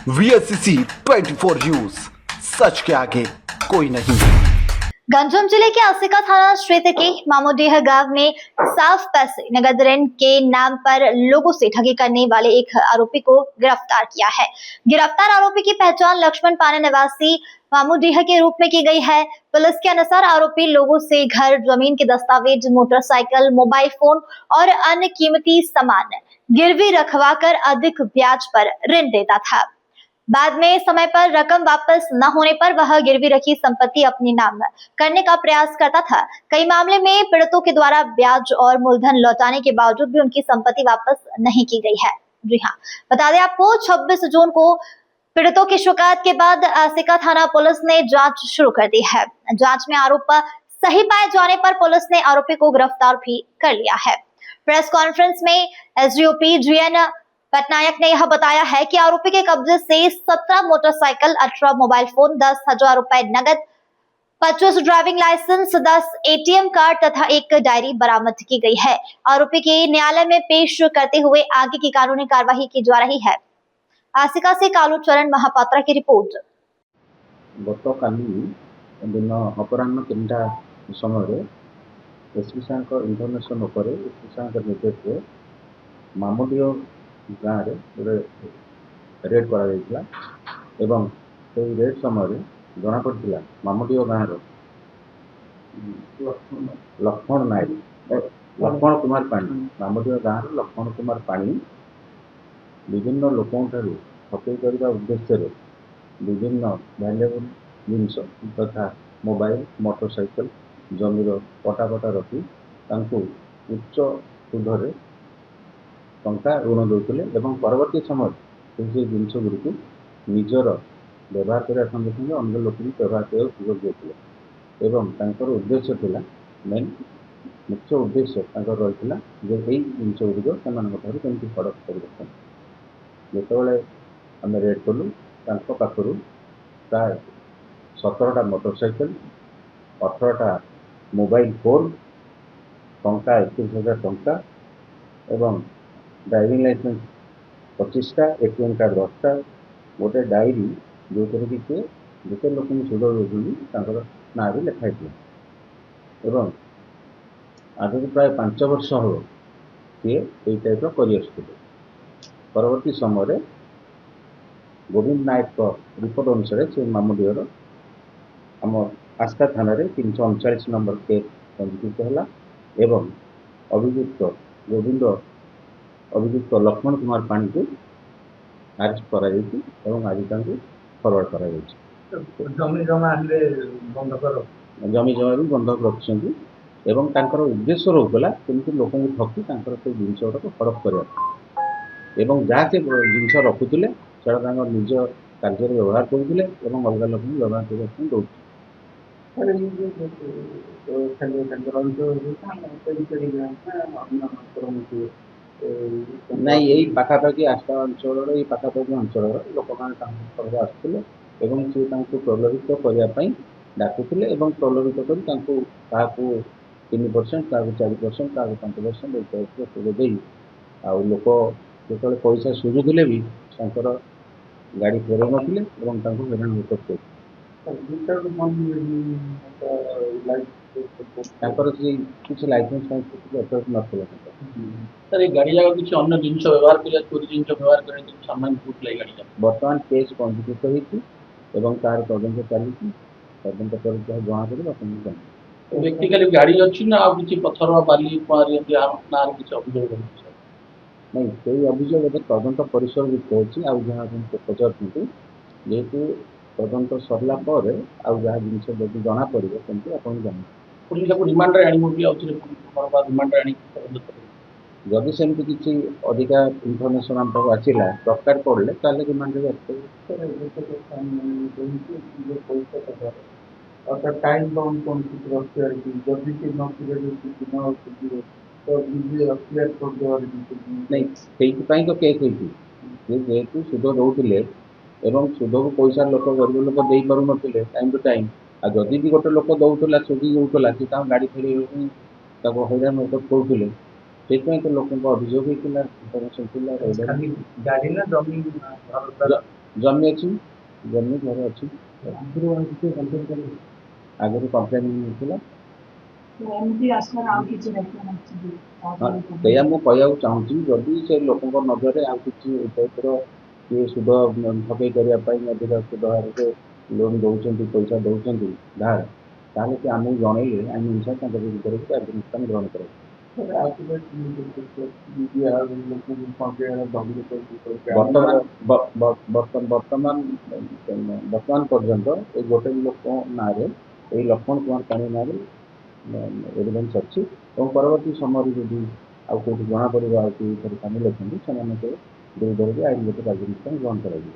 VSCC 24 news, सच के आगे कोई नहीं। गंजम जिले के आसिका थाना क्षेत्र के मामोडीह गांव में साफ पैसे नगद ऋण के नाम पर लोगों से ठगी करने वाले एक आरोपी को गिरफ्तार किया है। गिरफ्तार आरोपी की पहचान लक्ष्मण पाने निवासी मामोडीह के रूप में की गई है। पुलिस के अनुसार आरोपी लोगों से घर, जमीन के दस्तावेज, मोटरसाइकिल, मोबाइल फोन और अन्य कीमती सामान गिरवी रखवाकर अधिक ब्याज पर ऋण देता था। बाद में समय पर रकम वापस न होने पर वह गिरवी रखी संपत्ति अपने नाम करने का प्रयास करता था। कई मामले में पीड़ितों के द्वारा ब्याज और मूलधन लौटाने के बावजूद भी उनकी संपत्ति वापस नहीं की गई है। जी हाँ, बता दें आपको 26 जून को पीड़ितों की शिकायत के बाद आसिका थाना पुलिस ने जांच शुरू कर दी है। जांच में आरोप सही पाए जाने पर पुलिस ने आरोपी को गिरफ्तार भी कर लिया है। प्रेस कॉन्फ्रेंस में एसडीओपी जीएन पटनायक ने यह बताया है कि आरोपी के कब्जे से 17 मोटरसाइकिल, 18 मोबाइल फोन, 10,000 रुपए नगद, 25 ड्राइविंग लाइसेंस, 10 एटीएम कार्ड तथा एक डायरी बरामद की गई है। आरोपी की न्यायालय में पेश करते हुए आगे की कानूनी कार्यवाही की जा रही है। आसिका से कालूचरण महापात्रा की रिपोर्ट। गतकाली दिन अपराह्न 3टा समय एसपी साहब इनफर्मेशन उपर एसपी साहब निर्देश मामोडीह गाँव में गोटे रेड कर रेड समय जना पड़ा मामोडीह गाँव लक्ष्मण नायक लक्ष्मण कुमार पाणी मामोडीह गाँव लक्ष्मण कुमार पाणी विभिन्न लोकों ठकई करने उद्देश्य विभिन्न भैल्युएबल जिनस तथा मोबाइल, मोटरसाइकिल, जमीर पटापटा रखी उच्च सुधर टंका ऋण देते परवर्ती समय से जिनस गुड़ी निजर व्यवहार करने संगे संगे अन्य लोक भी व्यवहार करने सुजोग देते उद्देश्य थिला मेन मुख्य उद्देश्य रही यही जिनस गुड़िक से केमती हड़प कर जिते आम रेड कलु पाखर प्राय 17टा मोटरसाइकिल, 18टा मोबाइल फोन, टंका 21,000 टंका एवं ड्राइविंग लाइसेंस 25टा, एटीएम कार्ड 10टा, गोटे डायरी जो कि सी जिते लोक सुध देते ना भी लिखाई एवं आज प्राय 5 वर्ष हम सी यही टाइप कर परवर्ती समय गोविंद नायक रिपोर्ट अनुसार से मामोडीहर आम आस्था थाना 339 नंबर केस पंजीकृत है एवं अभियुक्त गोविंद अभियुक्त लक्ष्मण कुमार पाणी को अरेस्ट कर आज फरवर्ड कर जमी जमा भी बंधक रखिंट एवं तांकर उद्देश्य रोकला केमती लोक ठकी से जिनस गुड़ाक हड़प करने जहाँ से जिनस रखुले से निज कार्य व्यवहार करुले अलग लोक व्यवहार करने दौर ना यही पाखापाखि आस्था अंचल पाखापाखि अंचल लोक मैंने आसुले सी प्रलोभित करने डाकुले प्रलोभित कर 3%, 4%, 5% लोक जो पैसा सुझुले भी गाड़ी फेर नथिले हईराण करते किसी लाइसेंस नाला सर ये गाड़ी जाक किसी अन्य जिनस व्यवहार कर चोरी जिनस व्यवहार कर सामान फुट लगे गाड़ी बर्तमान केस पंजीकृत होती तार तदंत चली तदंत पर जना पड़े आप व्यक्ति खाली गाड़ी अच्छी ना आप किसी पत्थर बाली ना किसी अभियोग नहीं से अभियोग ए तदंत परिसर होती जहाँ पचार जेहेतु तदंत सरला जहाँ जिनस जब जना पड़े कमी आप जान पुलिस रिमांड रिमांड जदि सेमती किसी अधिका इनफर्मेशन आम पाक आसला दरकार पड़े ताले रिमांड टाइम कौन कौन किसी जल्दी से नहीं से तो केस होती जेहेतु सुध दौले सुध को पैसा लोक गरीब लोक दे पार ना टाइम टू टाइम जदि भी गोटे लोक दौला सुधी दौला सी गाड़ी फेर हईराण करुले से तो लोक अभियोग होता इनफर्मेशन ଜମି ଅଛି, ଜମି ଘର ଅଛି। ଆଗରୁ କମ୍ପ୍ଲେନ୍ ଥିଲା। ସେଇଆ ମୁଁ କହିବାକୁ ଚାହୁଁଛି, ଯଦି ସେ ଲୋକଙ୍କ ନଜରରେ ଆଉ କିଛି ଏ ଟାଇପ୍ର କିଏ ସୁଧ ଠକେଇ କରିବା ପାଇଁ ଅଧିକ ସୁଧ ହାରରେ ଲୋନ୍ ଦେଉଛନ୍ତି, ପଇସା ଦେଉଛନ୍ତି ଧାର, ତାହେଲେ ସେ ଆମକୁ ଜଣେଇଲେ ଆମେ ଅନୁସାରେ ତାଙ୍କ ବିରୁଦ୍ଧରେ କାର୍ଯ୍ୟାନୁଷ୍ଠାନ ଗ୍ରହଣ କରାଯିବ। ବର୍ତ୍ତମାନ ପର୍ଯ୍ୟନ୍ତ ଏଇ ଗୋଟେ ଲୋକ ନାଁରେ, ଏଇ ଲକ୍ଷ୍ମଣ କୁମାର ପାଣି ନାଁରେ ଏଭିଡେନ୍ସ ଅଛି ଏବଂ ପରବର୍ତ୍ତୀ ସମୟରେ ଯଦି ଆଉ କେଉଁଠି ଜଣାପଡ଼ିବ ଆଉ କେଉଁଠାରେ ସାମିଲ ଅଛନ୍ତି ସେମାନଙ୍କ ବିରୁଦ୍ଧରେ ବି ଆଇନଗତ କାର୍ଯ୍ୟାନୁଷ୍ଠାନ ଗ୍ରହଣ କରାଯିବ।